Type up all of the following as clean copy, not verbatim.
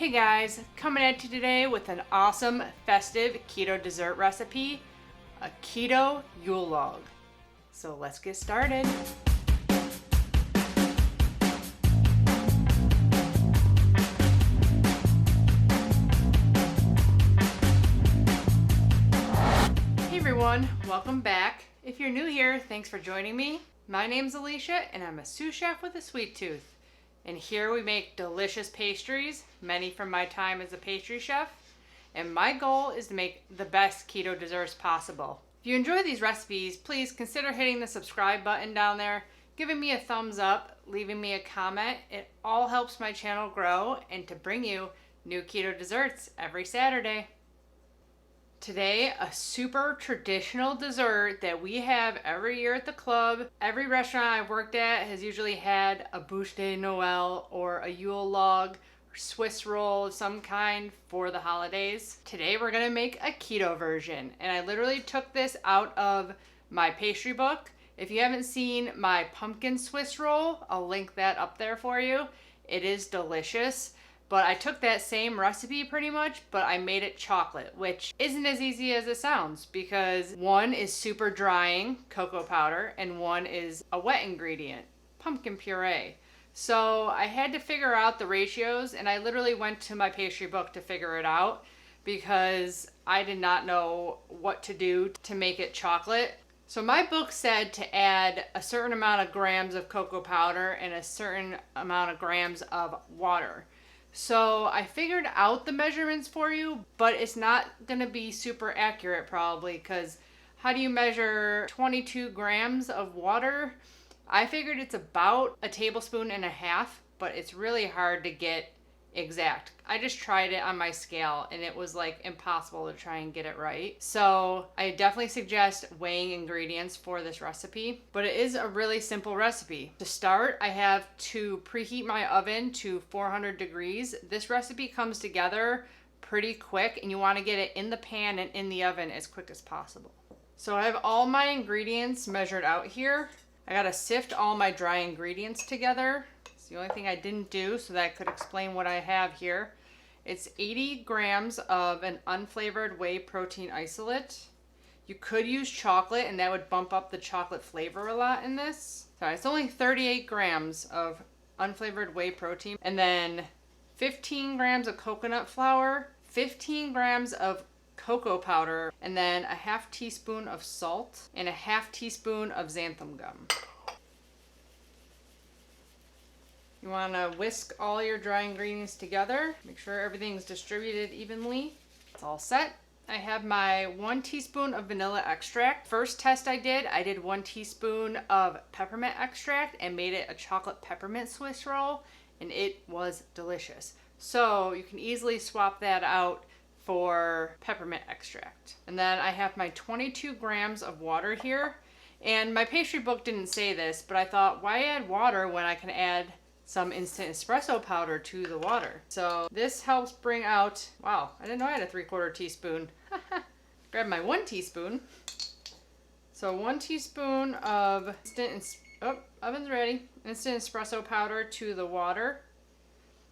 Hey guys, coming at you today with an awesome festive keto dessert recipe, a keto Yule Log. So let's get started. Hey everyone, welcome back. If you're new here, thanks for joining me. My name's Alycia and I'm a sous chef with a sweet tooth. And here we make delicious pastries, many from my time as a pastry chef. And my goal is to make the best keto desserts possible. If you enjoy these recipes, please consider hitting the subscribe button down there, giving me a thumbs up, leaving me a comment. It all helps my channel grow and to bring you new keto desserts every Saturday. Today, a super traditional dessert that we have every year at the club. Every restaurant I've worked at has usually had a bûche de Noël or a Yule log or Swiss roll of some kind for the holidays. Today we're gonna make a keto version, and I literally took this out of my pastry book. If you haven't seen my pumpkin Swiss roll, I'll link that up there for you. It is delicious. But I took that same recipe pretty much, but I made it chocolate, which isn't as easy as it sounds because one is super drying, cocoa powder, and one is a wet ingredient, pumpkin puree. So I had to figure out the ratios, and I literally went to my pastry book to figure it out because I did not know what to do to make it chocolate. So my book said to add a certain amount of grams of cocoa powder and a certain amount of grams of water. So I figured out the measurements for you, but it's not going to be super accurate probably because how do you measure 22 grams of water? I figured it's about a tablespoon and a half, but it's really hard to get exact. I just tried it on my scale and it was like impossible to try and get it right. So I definitely suggest weighing ingredients for this recipe, but it is a really simple recipe. To start, I have to preheat my oven to 400 degrees. This recipe comes together pretty quick and you want to get it in the pan and in the oven as quick as possible. So I have all my ingredients measured out here. I gotta sift all my dry ingredients together. The only thing I didn't do so that I could explain what I have here. It's 80 grams of an unflavored whey protein isolate. You could use chocolate and that would bump up the chocolate flavor a lot in this. Sorry, it's only 38 grams of unflavored whey protein. And then 15 grams of coconut flour, 15 grams of cocoa powder, and then a half teaspoon of salt and a half teaspoon of xanthan gum. You want to whisk all your dry ingredients together. Make sure everything's distributed evenly. It's all set. I have my 1 teaspoon of vanilla extract. First test I did 1 teaspoon of peppermint extract and made it a chocolate peppermint Swiss roll, and it was delicious. So you can easily swap that out for peppermint extract. And then I have my 22 grams of water here. And my pastry book didn't say this, but I thought, why add water when I can add some instant espresso powder to the water? So this helps bring out, wow, I didn't know I had a 3/4 teaspoon. Grab my 1 teaspoon. So 1 teaspoon of oven's ready. Instant espresso powder to the water.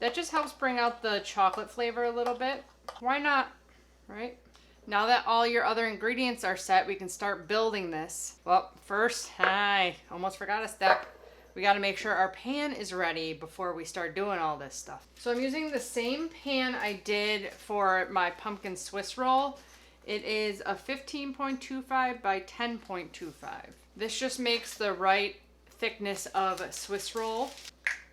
That just helps bring out the chocolate flavor a little bit. Why not, right? Now that all your other ingredients are set, we can start building this. Well, first, I almost forgot a step. We got to make sure our pan is ready before we start doing all this stuff. So I'm using the same pan I did for my pumpkin Swiss roll. It is a 15.25 by 10.25. This just makes the right thickness of a Swiss roll.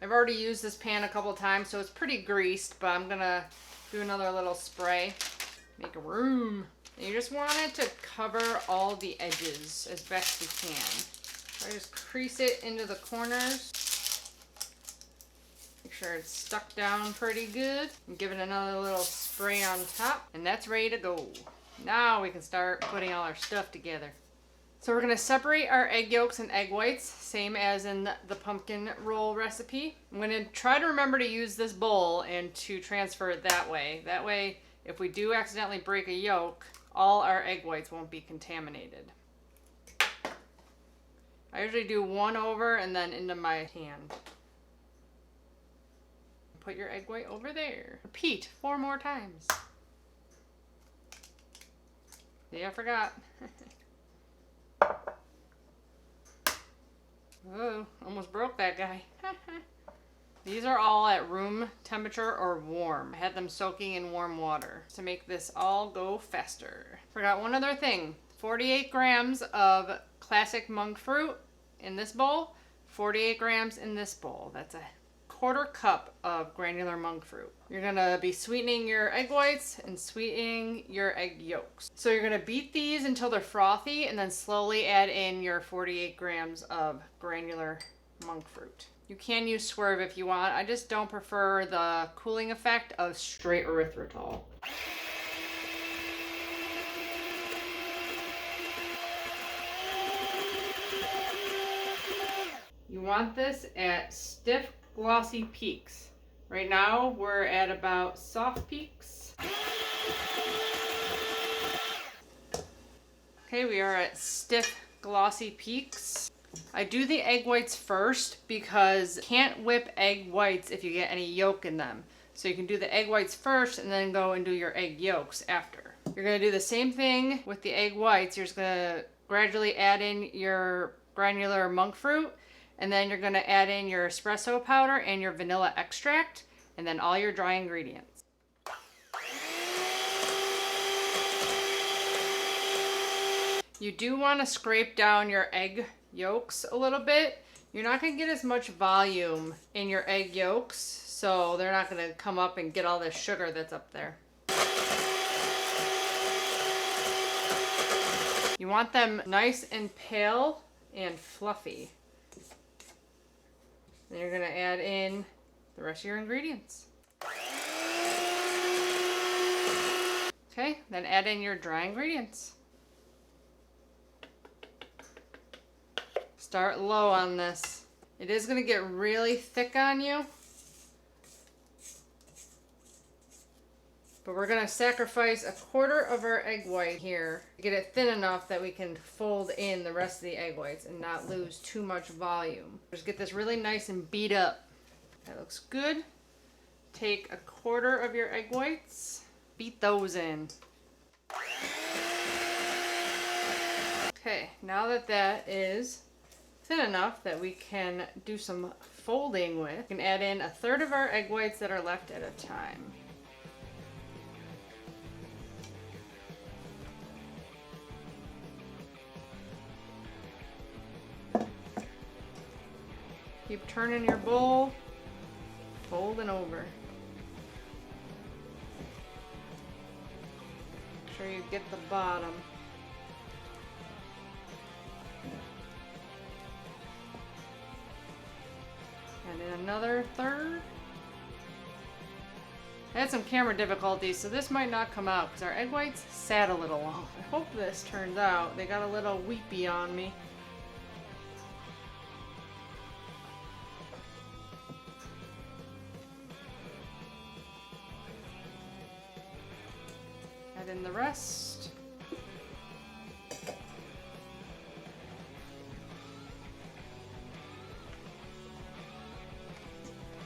I've already used this pan a couple times, so it's pretty greased, but I'm gonna do another little spray. Make a room. And you just want it to cover all the edges as best you can. I just crease it into the corners. Make sure it's stuck down pretty good. And give it another little spray on top. And that's ready to go. Now we can start putting all our stuff together. So we're going to separate our egg yolks and egg whites, same as in the pumpkin roll recipe. I'm going to try to remember to use this bowl and to transfer it that way. That way, if we do accidentally break a yolk, all our egg whites won't be contaminated. I usually do one over and then into my hand. Put your egg white over there. Repeat 4 more times. Yeah, I forgot. Oh, almost broke that guy. These are all at room temperature or warm. I had them soaking in warm water to make this all go faster. Forgot one other thing. 48 grams of classic monk fruit in this bowl, 48 grams in this bowl. That's a 1/4 cup of granular monk fruit. You're gonna be sweetening your egg whites and sweetening your egg yolks. So you're gonna beat these until they're frothy and then slowly add in your 48 grams of granular monk fruit. You can use swerve if you want. I just don't prefer the cooling effect of straight erythritol. You want this at stiff, glossy peaks. Right now, we're at about soft peaks. Okay, we are at stiff, glossy peaks. I do the egg whites first because you can't whip egg whites if you get any yolk in them. So you can do the egg whites first and then go and do your egg yolks after. You're gonna do the same thing with the egg whites. You're just gonna gradually add in your granular monk fruit, and then you're gonna add in your espresso powder and your vanilla extract, and then all your dry ingredients. You do wanna scrape down your egg yolks a little bit. You're not gonna get as much volume in your egg yolks, so they're not gonna come up and get all this sugar that's up there. You want them nice and pale and fluffy. Then you're gonna add in the rest of your ingredients. Okay, then add in your dry ingredients. Start low on this. It is gonna get really thick on you, but we're gonna sacrifice 1/4 of our egg white here to get it thin enough that we can fold in the rest of the egg whites and not lose too much volume. Just get this really nice and beat up. That looks good. Take 1/4 of your egg whites, beat those in. Okay, now that that is thin enough that we can do some folding with, we can add in 1/3 of our egg whites that are left at a time. Keep turning your bowl, folding over. Make sure you get the bottom. And then another 1/3. I had some camera difficulties, so this might not come out because our egg whites sat a little long. I hope this turns out. They got a little weepy on me. Add in the rest.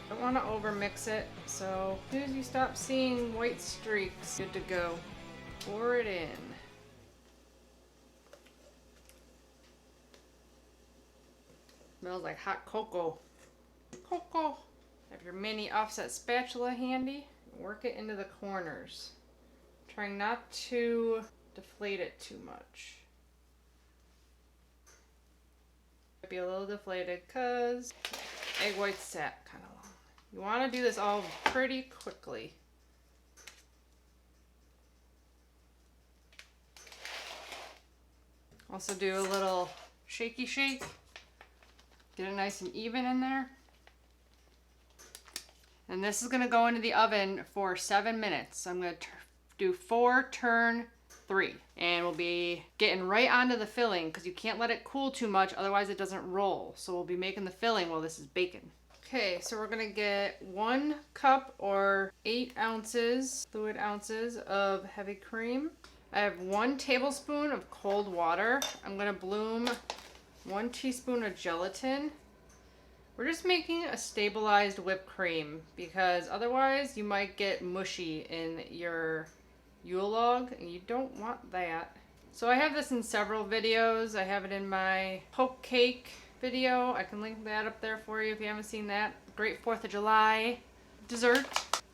Don't want to over mix it, so as soon as you stop seeing white streaks, good to go. Pour it in. Smells like hot cocoa. Cocoa. Have your mini offset spatula handy. Work it into the corners. Trying not to deflate it too much. Might be a little deflated because egg whites sat kind of long. You want to do this all pretty quickly. Also do a little shaky shake. Get it nice and even in there. And this is going to go into the oven for 7 minutes. So I'm going to do 4, turn 3. And we'll be getting right onto the filling because you can't let it cool too much, otherwise it doesn't roll. So we'll be making the filling while this is baking. Okay, so we're gonna get 1 cup or 8 ounces, fluid ounces of heavy cream. I have 1 tablespoon of cold water. I'm gonna bloom 1 teaspoon of gelatin. We're just making a stabilized whipped cream because otherwise you might get mushy in your Yule log and you don't want that. So I have this in several videos. I have it in my poke cake video. I can link that up there for you if you haven't seen that. Great 4th of July dessert.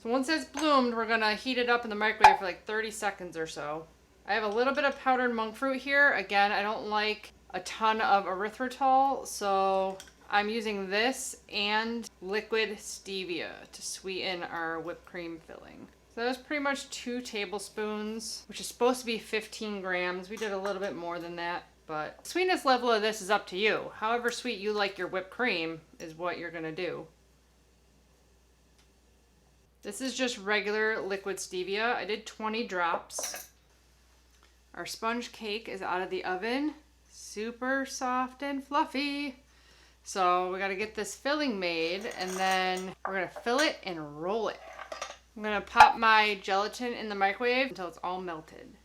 So once it's bloomed, we're gonna heat it up in the microwave for like 30 seconds or so. I have a little bit of powdered monk fruit here. Again, I don't like a ton of erythritol, so I'm using this and liquid stevia to sweeten our whipped cream filling. So that's pretty much 2 tablespoons, which is supposed to be 15 grams. We did a little bit more than that, but the sweetness level of this is up to you. However sweet you like your whipped cream is what you're gonna do. This is just regular liquid stevia. I did 20 drops. Our sponge cake is out of the oven. Super soft and fluffy. So we gotta get this filling made and then we're gonna fill it and roll it. I'm gonna pop my gelatin in the microwave until it's all melted.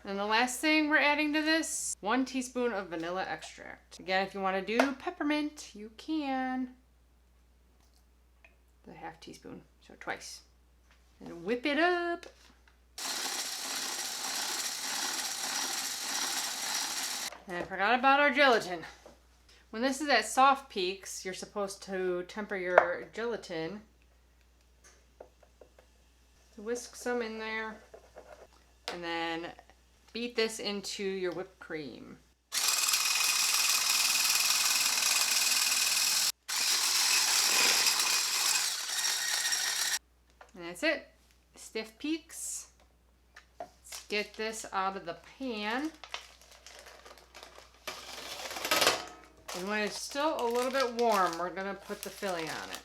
And the last thing we're adding to this, 1 teaspoon of vanilla extract. Again, if you wanna do peppermint, you can. The 1/2 teaspoon, so twice. And whip it up. And I forgot about our gelatin. When this is at soft peaks, you're supposed to temper your gelatin. So whisk some in there and then beat this into your whipped cream. And that's it. Stiff peaks. Let's get this out of the pan. And when it's still a little bit warm, we're gonna put the filling on it.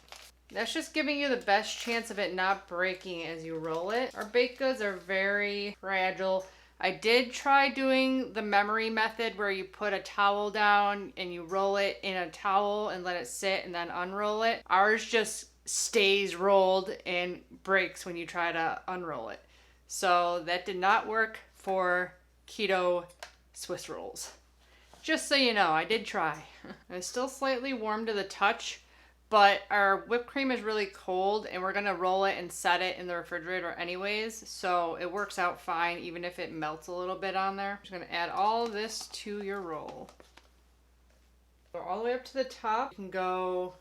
That's just giving you the best chance of it not breaking as you roll it. Our baked goods are very fragile. I did try doing the memory method where you put a towel down and you roll it in a towel and let it sit and then unroll it. Ours just stays rolled and breaks when you try to unroll it. So that did not work for keto Swiss rolls. Just so you know, I did try. It's still slightly warm to the touch, but our whipped cream is really cold and we're gonna roll it and set it in the refrigerator anyways, so it works out fine even if it melts a little bit on there. I'm just gonna add all this to your roll. Go all the way up to the top. You can go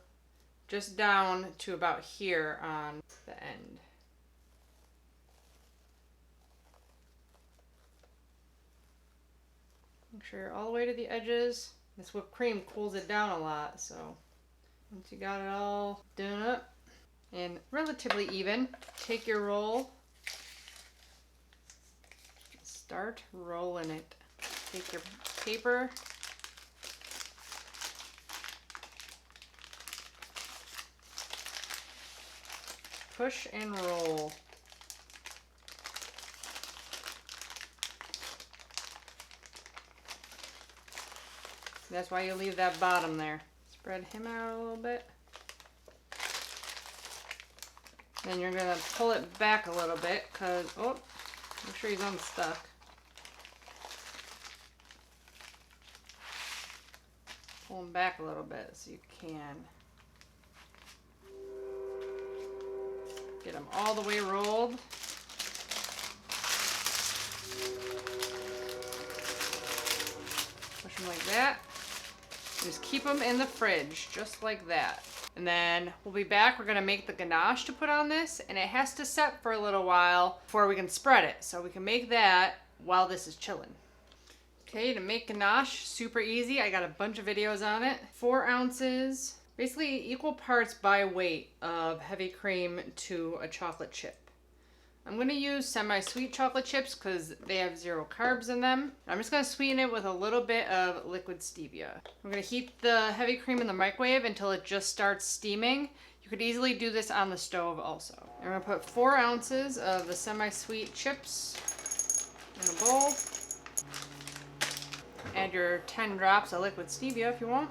just down to about here on the end. Make sure you're all the way to the edges. This whipped cream cools it down a lot, so once you got it all done up and relatively even, take your roll, start rolling it. Take your paper, push and roll. That's why you leave that bottom there. Spread him out a little bit. Then you're gonna pull it back a little bit because, oh, make sure he's unstuck. Pull him back a little bit so you can get them all the way rolled. Push them like that. Just keep them in the fridge, just like that. And then we'll be back. We're gonna make the ganache to put on this, and it has to set for a little while before we can spread it. So we can make that while this is chilling. Okay, to make ganache, super easy. I got a bunch of videos on it. 4 ounces, basically equal parts by weight of heavy cream to a chocolate chip. I'm gonna use semi-sweet chocolate chips because they have 0 carbs in them. I'm just gonna sweeten it with a little bit of liquid stevia. I'm gonna heat the heavy cream in the microwave until it just starts steaming. You could easily do this on the stove also. I'm gonna put 4 ounces of the semi-sweet chips in a bowl. Add your 10 drops of liquid stevia if you want.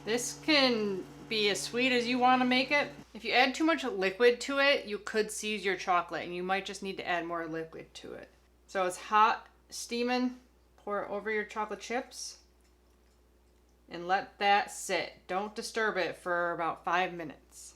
This can be as sweet as you want to make it. If you add too much liquid to it, you could seize your chocolate and you might just need to add more liquid to it. So it's hot, steaming, pour it over your chocolate chips. and let that sit. Don't disturb it for about 5 minutes.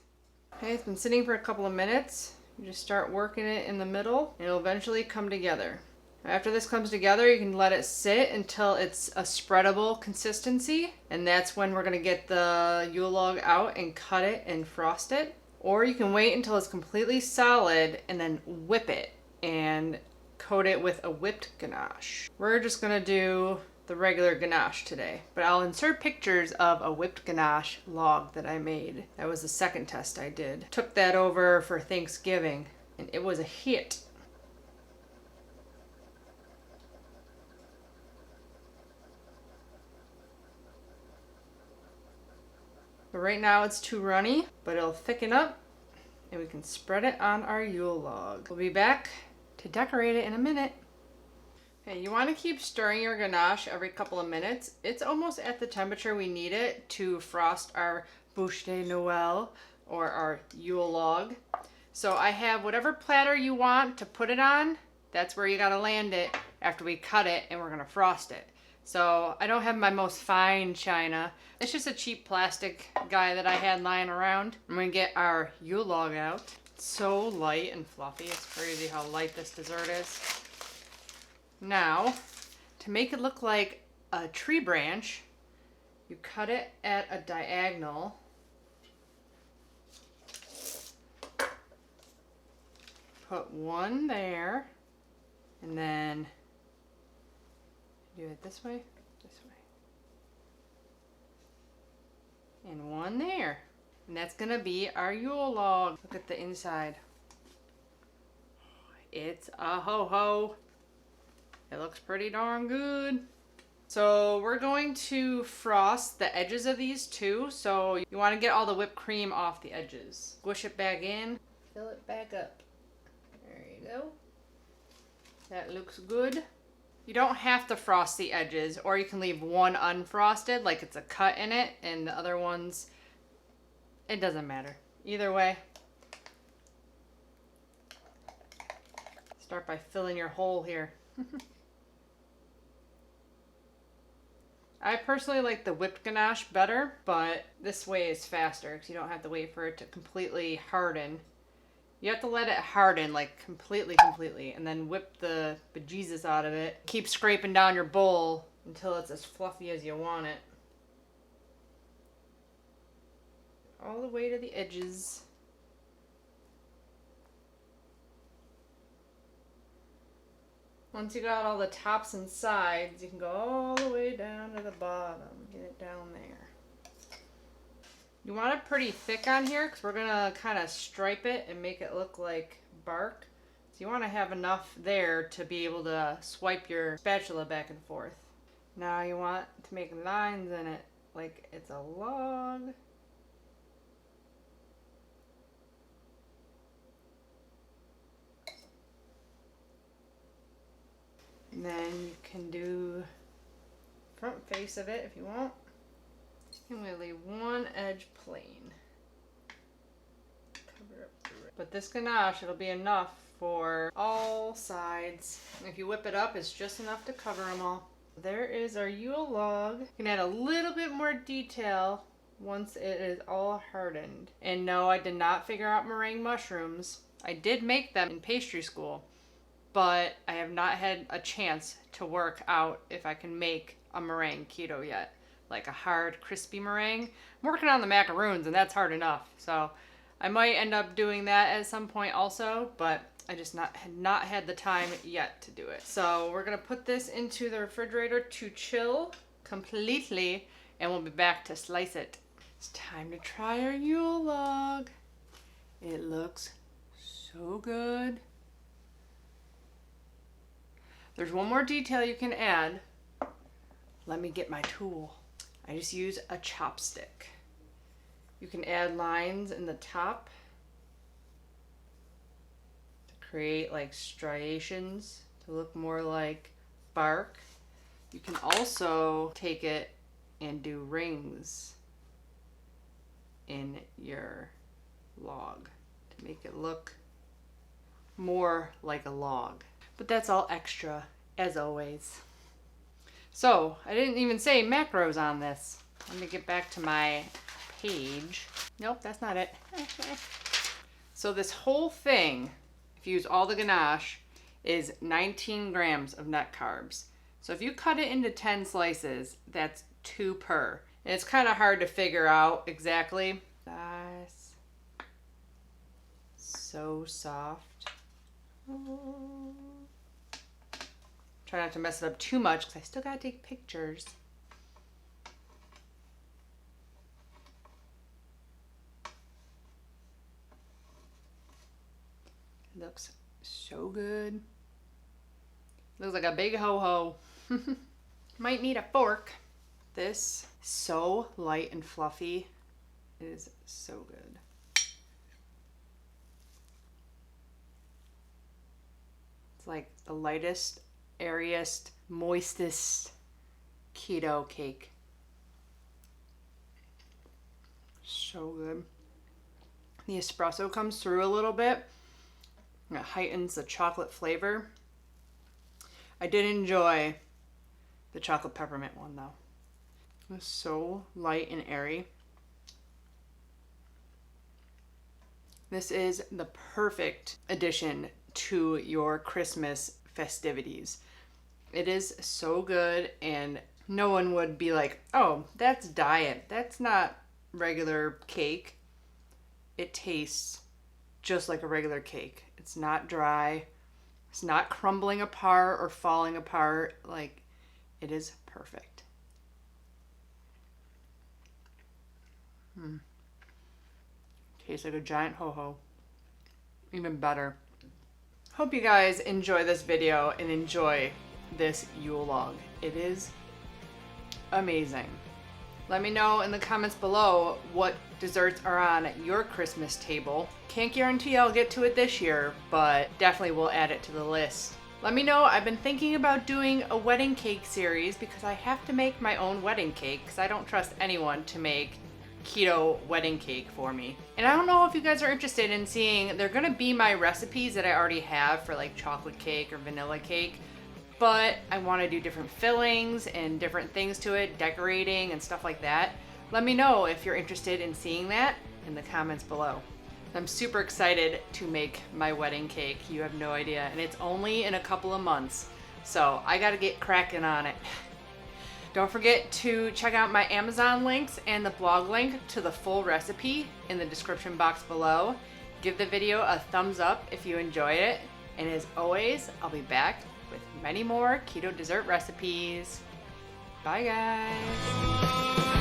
Okay, it's been sitting for a couple of minutes. You just start working it in the middle and it'll eventually come together. After this comes together, you can let it sit until it's a spreadable consistency, and that's when we're gonna get the Yule log out and cut it and frost it. Or you can wait until it's completely solid and then whip it and coat it with a whipped ganache. We're just gonna do the regular ganache today, but I'll insert pictures of a whipped ganache log that I made. That was the second test I did. Took that over for Thanksgiving and it was a hit. But right now it's too runny, but it'll thicken up and we can spread it on our Yule log. We'll be back to decorate it in a minute. Okay, you want to keep stirring your ganache every couple of minutes. It's almost at the temperature we need it to frost our bûche de Noël or our Yule log. So I have whatever platter you want to put it on. That's where you got to land it after we cut it and we're going to frost it. So I don't have my most fine china. It's just a cheap plastic guy that I had lying around. I'm gonna get our Yule log out. It's so light and fluffy. It's crazy how light this dessert is. Now, to make it look like a tree branch, you cut it at a diagonal. Put one there, and then do it this way, and one there. And that's gonna be our Yule log. Look at the inside. It's a ho-ho. It looks pretty darn good. So we're going to frost the edges of these too. So you wanna get all the whipped cream off the edges. Squish it back in, fill it back up. There you go. That looks good. You don't have to frost the edges, or you can leave one unfrosted, like it's a cut in it, and the other ones, it doesn't matter. Either way. Start by filling your hole here. I personally like the whipped ganache better, but this way is faster because you don't have to wait for it to completely harden. You have to let it harden, like completely, and then whip the bejesus out of it. Keep scraping down your bowl until it's as fluffy as you want it. All the way to the edges. Once you got all the tops and sides, you can go all the way down to the bottom. Get it down there. You want it pretty thick on here because we're going to kind of stripe it and make it look like bark. So you want to have enough there to be able to swipe your spatula back and forth. Now you want to make lines in it like it's a log. And then you can do front face of it if you want. I'm going to leave one edge plain. Cover up the rest. But this ganache, it'll be enough for all sides. And if you whip it up, it's just enough to cover them all. There is our Yule log. You can add a little bit more detail once it is all hardened. And no, I did not figure out meringue mushrooms. I did make them in pastry school, but I have not had a chance to work out if I can make a meringue keto yet. Like a hard, crispy meringue. I'm working on the macaroons and that's hard enough. So I might end up doing that at some point also, but I just had not had the time yet to do it. So we're gonna put this into the refrigerator to chill completely and we'll be back to slice it. It's time to try our Yule log. It looks so good. There's one more detail you can add. Let me get my tool. I just use a chopstick. You can add lines in the top to create like striations to look more like bark. You can also take it and do rings in your log to make it look more like a log. But that's all extra, as always. So, I didn't even say macros on this. Let me get back to my page. Nope, that's not it. So this whole thing, if you use all the ganache, is 19 grams of net carbs. So if you cut it into 10 slices, that's 2 per. And it's kind of hard to figure out exactly. Nice. So soft. Try not to mess it up too much because I still gotta take pictures. It looks so good. Looks like a big ho-ho. Might need a fork. This is so light and fluffy. It is so good. It's like the lightest, airiest, moistest keto cake. So good. The espresso comes through a little bit. It heightens the chocolate flavor. I did enjoy the chocolate peppermint one though. It was so light and airy. This is the perfect addition to your Christmas festivities. It is so good, and no one would be like, oh, that's diet. That's not regular cake. It tastes just like a regular cake. It's not dry. It's not crumbling apart or falling apart. Like, it is perfect. Tastes like a giant ho-ho. Even better. Hope you guys enjoy this video and enjoy this Yule log. It is amazing. Let me know in the comments below what desserts are on your Christmas table. Can't guarantee I'll get to it this year, but definitely will add it to the list. Let me know. I've been thinking about doing a wedding cake series because I have to make my own wedding cake because I don't trust anyone to make keto wedding cake for me. And I don't know if you guys are interested in seeing, they're gonna be my recipes that I already have for like chocolate cake or vanilla cake, but I want to do different fillings and different things to it, decorating and stuff like that. Let me know if you're interested in seeing that in the comments below. I'm super excited to make my wedding cake. You have no idea. And it's only in a couple of months, so I gotta get cracking on it. Don't forget to check out my Amazon links and the blog link to the full recipe in the description box below. Give the video a thumbs up if you enjoyed it. And as always, I'll be back with many more keto dessert recipes. Bye guys.